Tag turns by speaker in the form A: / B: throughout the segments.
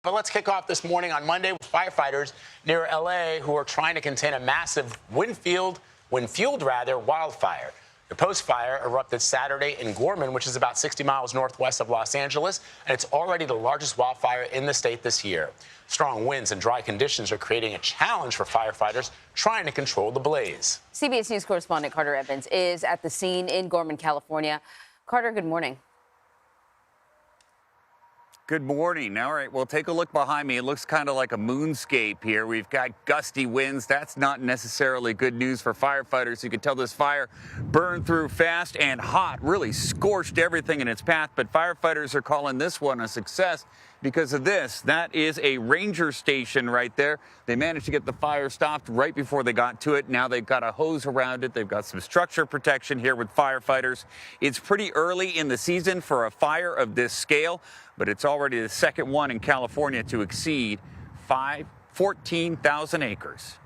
A: But let's kick off this morning on Monday with firefighters near L.A. who are trying to contain a massive wind-fueled wildfire. The Post Fire erupted Saturday in Gorman, which is about 60 miles northwest of Los Angeles, and it's already the largest wildfire in the state this year. Strong winds and dry conditions are creating a challenge for firefighters trying to control the blaze.
B: CBS News correspondent Carter Evans is at the scene in Gorman, California. Carter, good morning.
C: Good morning. All right, well, take a look behind me. It looks kind of like a moonscape here. We've got gusty winds. That's not necessarily good news for firefighters. You can tell this fire burned through fast and hot, really scorched everything in its path. But firefighters are calling this one a success because of this. That is a ranger station right there. They managed to get the fire stopped right before they got to it. Now they've got a hose around it. They've got some structure protection here with firefighters. It's pretty early in the season for a fire of this scale, but it's already the second one in California to exceed 14,000 acres.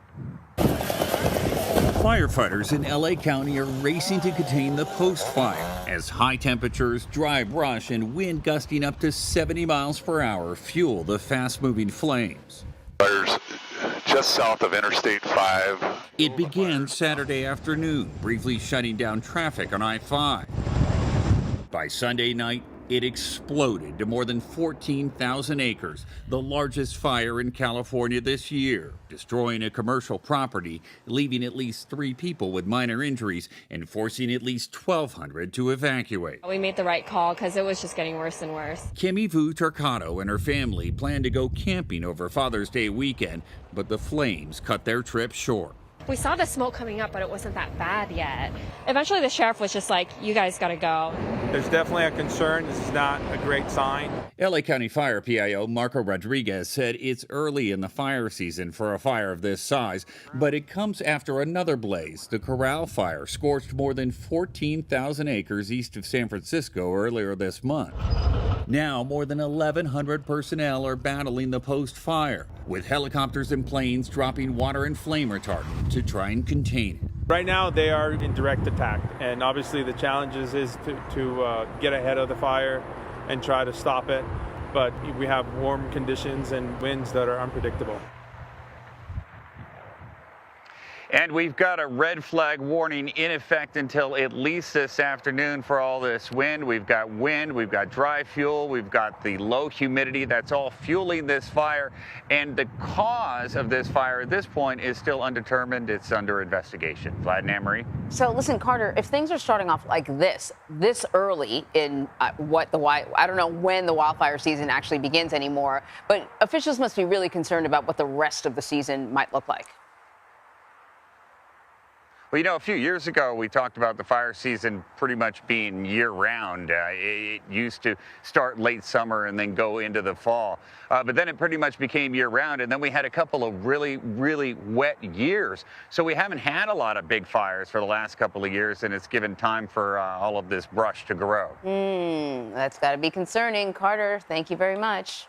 D: Firefighters in L.A. County are racing to contain the Post Fire as high temperatures, dry brush, and wind gusting up to 70 miles per hour fuel the fast-moving flames.
E: Fires just south of Interstate 5.
D: It began Saturday afternoon, briefly shutting down traffic on I-5. By Sunday night, it exploded to more than 14,000 acres, the largest fire in California this year, destroying a commercial property, leaving at least 3 people with minor injuries and forcing at least 1,200 to evacuate.
F: We made the right call because it was just getting worse and worse.
D: Kimmy Vu Turcado and her family planned to go camping over Father's Day weekend, but the flames cut their trip short.
F: We saw the smoke coming up, but it wasn't that bad yet. Eventually, the sheriff was just like, you guys got to go.
G: There's definitely a concern. This is not a great sign.
D: L.A. County Fire PIO Marco Rodriguez said it's early in the fire season for a fire of this size, but it comes after another blaze. The Corral Fire scorched more than 14,000 acres east of San Francisco earlier this month. Now, more than 1,100 personnel are battling the Post Fire, with helicopters and planes dropping water and flame retardant to try and contain it.
G: Right now, they are in direct attack, and obviously the challenge is to get ahead of the fire and try to stop it. But we have warm conditions and winds that are unpredictable.
C: And we've got a red flag warning in effect until at least this afternoon for all this wind. We've got wind, we've got dry fuel, we've got the low humidity that's all fueling this fire. And the cause of this fire at this point is still undetermined. It's under investigation. Vlad and Anne-Marie?
B: So listen, Carter, if things are starting off like this early in I don't know when the wildfire season actually begins anymore, but officials must be really concerned about what the rest of the season might look like.
C: Well, you know, a few years ago, we talked about the fire season pretty much being year-round. It used to start late summer and then go into the fall. But then it pretty much became year-round, and then we had a couple of really, really wet years. So we haven't had a lot of big fires for the last couple of years, and it's given time for all of this brush to grow.
B: That's got to be concerning. Carter, thank you very much.